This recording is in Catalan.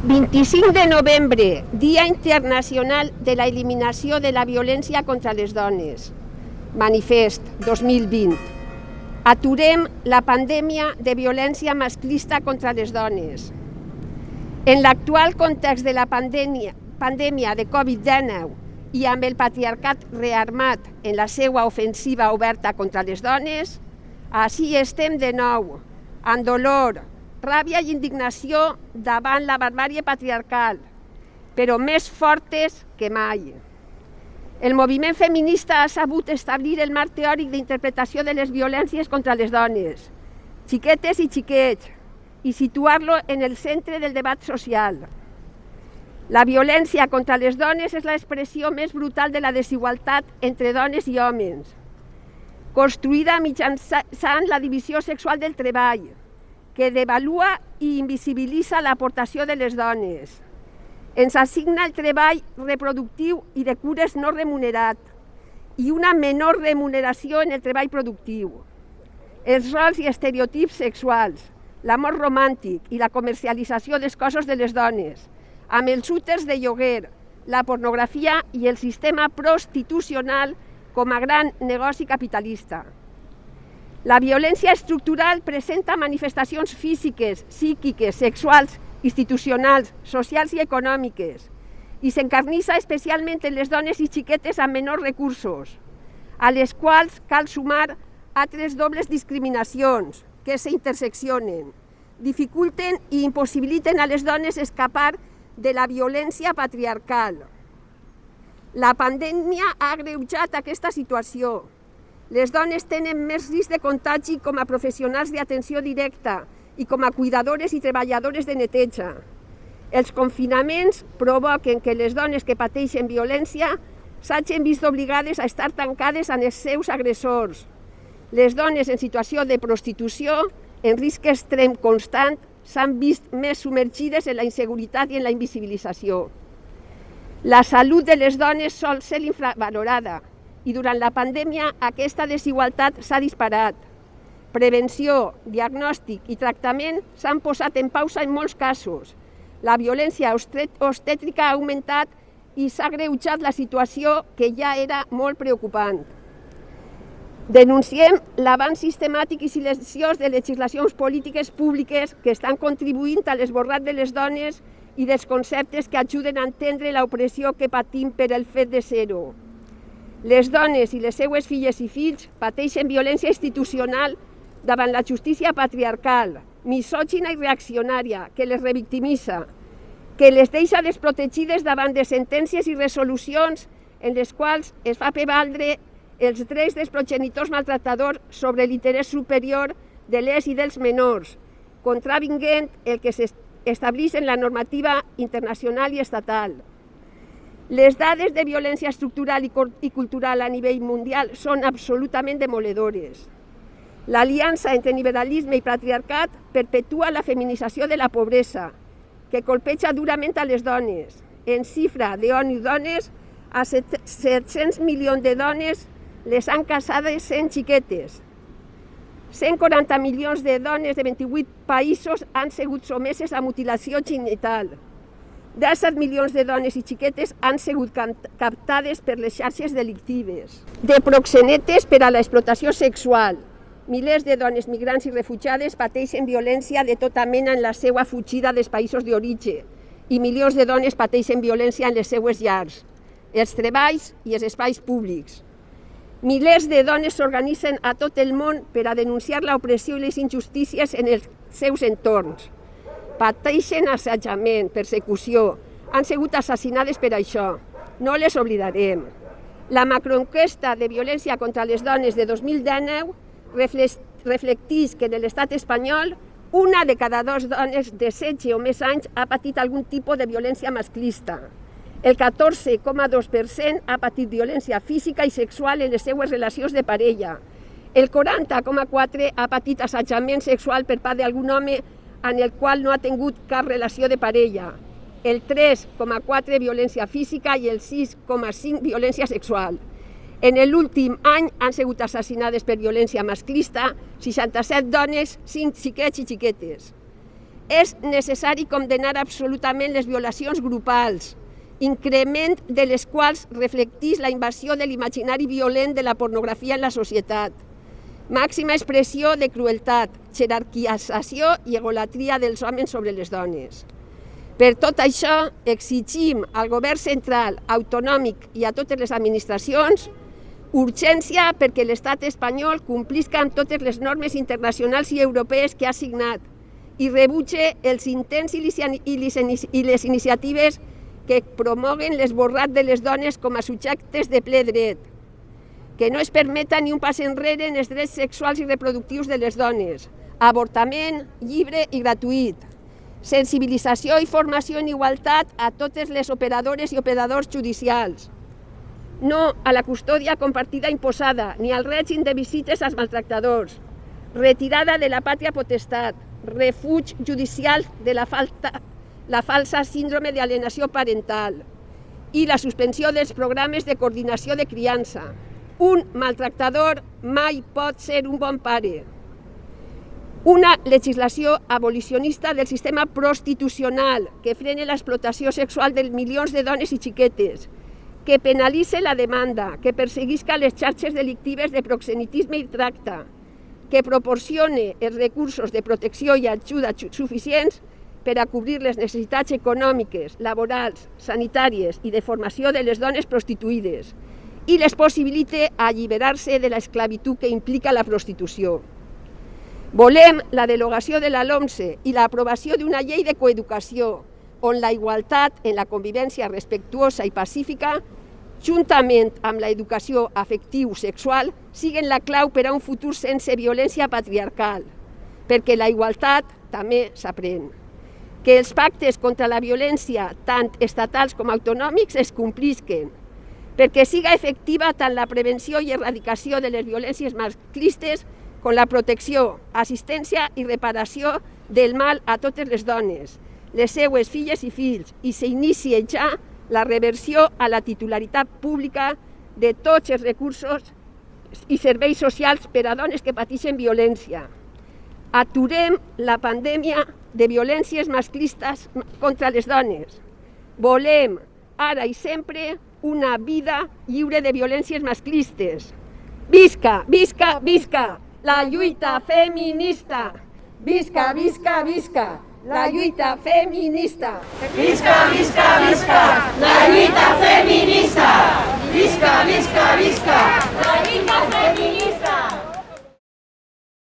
25 de novembre, Dia Internacional de la Eliminació de la Violència contra les Dones. Manifest 2020. Aturem la pandèmia de violència masclista contra les dones. En l'actual context de la pandèmia de Covid-19 i amb el patriarcat rearmat en la seva ofensiva oberta contra les dones, així estem de nou, amb dolor, ràbia i indignació davant la barbàrie patriarcal, però més fortes que mai. El moviment feminista ha sabut establir el marc teòric d'interpretació de les violències contra les dones, xiquetes i xiquets, i situar-lo en el centre del debat social. La violència contra les dones és l'expressió més brutal de la desigualtat entre dones i homes, construïda mitjançant la divisió sexual del treball, que devalua i invisibilitza l'aportació de les dones. Ens assigna el treball reproductiu i de cures no remunerat i una menor remuneració en el treball productiu. Els rols i estereotips sexuals, l'amor romàntic i la comercialització dels cossos de les dones, amb els úters de lloguer, la pornografia i el sistema prostitucional com a gran negoci capitalista. La violència estructural presenta manifestacions físiques, psíquiques, sexuals, institucionals, socials i econòmiques i s'encarnissa especialment en les dones i xiquetes amb menors recursos, a les quals cal sumar altres dobles discriminacions que s'interseccionen, dificulten i impossibiliten a les dones escapar de la violència patriarcal. La pandèmia ha agreujat aquesta situació. Les dones tenen més risc de contagi com a professionals d'atenció directa i com a cuidadores i treballadores de neteja. Els confinaments provoquen que les dones que pateixen violència s'hagin vist obligades a estar tancades amb els seus agressors. Les dones en situació de prostitució, en risc extrem constant, s'han vist més submergides en la inseguretat i en la invisibilització. La salut de les dones sol ser infravalorada i durant la pandèmia aquesta desigualtat s'ha disparat. Prevenció, diagnòstic i tractament s'han posat en pausa en molts casos. La violència obstètrica ha augmentat i s'ha agreujat la situació que ja era molt preocupant. Denunciem l'avanç sistemàtic i silenciós de legislacions polítiques públiques que estan contribuint a l'esborrat de les dones i dels conceptes que ajuden a entendre l'opressió que patim per el fet de ser-ho. Les dones i les seues filles i fills pateixen violència institucional davant la justícia patriarcal, misògina i reaccionària, que les revictimitza, que les deixa desprotegides davant de sentències i resolucions en les quals es fa prevaldre els drets dels progenitors maltractadors sobre l'interès superior de les i dels menors, contravinguent el que s'estableix en la normativa internacional i estatal. Les dades de violència estructural i cultural a nivell mundial són absolutament demoledores. L'aliança entre liberalisme i patriarcat perpetua la feminització de la pobresa, que colpeja durament a les dones. En xifra d'ONU Dones, a 700 milions de dones les han casades sent xiquetes. 140 milions de dones de 28 països han sigut someses a mutilació genital. 17 milions de dones i xiquetes han sigut captades per les xarxes delictives. De proxenetes per a l'explotació sexual. Milers de dones migrants i refugiades pateixen violència de tota mena en la seva fugida dels països d'origen i milions de dones pateixen violència en les seues llars, els treballs i els espais públics. Milers de dones s'organitzen a tot el món per a denunciar l'opressió i les injustícies en els seus entorns. Pateixen assetjament, persecució, han sigut assassinades per això. No les oblidarem. La macroenquesta de violència contra les dones de 2019 reflecteix que en l'estat espanyol una de cada dues dones de 16 o més anys ha patit algun tipus de violència masclista. El 14,2% ha patit violència física i sexual en les seues relacions de parella. El 40,4% ha patit assetjament sexual per part d'algun home en el qual no ha tingut cap relació de parella. El 3,4% violència física i el 6,5% violència sexual. En l'últim any han sigut assassinades per violència masclista 67 dones, 5 xiquets i xiquetes. És necessari condemnar absolutament les violacions grupals, increment de les quals reflecteix la invasió de l'imaginari violent de la pornografia en la societat, màxima expressió de crueltat, jerarquització i egolatria dels homes sobre les dones. Per tot això, exigim al govern central, autonòmic i a totes les administracions urgència perquè l'estat espanyol complisca amb totes les normes internacionals i europees que ha signat i rebutge els intents i les iniciatives que promoguen l'esborrat de les dones com a subjectes de ple dret, que no es permeta ni un pas enrere en els drets sexuals i reproductius de les dones, avortament lliure i gratuït, sensibilització i formació en igualtat a totes les operadores i operadors judicials, no a la custòdia compartida imposada ni al règim de visites als maltractadors, retirada de la pàtria potestat, refuig judicial de la falsa síndrome d'alienació parental i la suspensió dels programes de coordinació de criança. Un maltractador mai pot ser un bon pare. Una legislació abolicionista del sistema prostitucional que frene l'explotació sexual de milions de dones i xiquetes, que penalitze la demanda, que perseguisca les xarxes delictives de proxenetisme i tracte, que proporcione els recursos de protecció i ajuda suficients per a cobrir les necessitats econòmiques, laborals, sanitàries i de formació de les dones prostituïdes i les possibilite alliberar-se de l'esclavitud que implica la prostitució. Volem la derogació de la LOMCE i l'aprovació d'una llei de coeducació on la igualtat en la convivència respectuosa i pacífica, juntament amb l'educació afectiu-sexual, siguen la clau per a un futur sense violència patriarcal, perquè la igualtat també s'aprèn. Que els pactes contra la violència, tant estatals com autonòmics, es complisquen, perquè siga efectiva tant la prevenció i erradicació de les violències masclistes com la protecció, assistència i reparació del mal a totes les dones, les seues filles i fills, i s'inicie ja la reversió a la titularitat pública de tots els recursos i serveis socials per a dones que pateixen violència. Aturem la pandèmia de violències masclistes contra les dones. Volem, ara i sempre, una vida lliure de violències masclistes. Visca, visca, visca la lluita feminista! Visca, visca, visca la lluita feminista! Visca, visca, visca la lluita feminista! Visca, visca, visca la lluita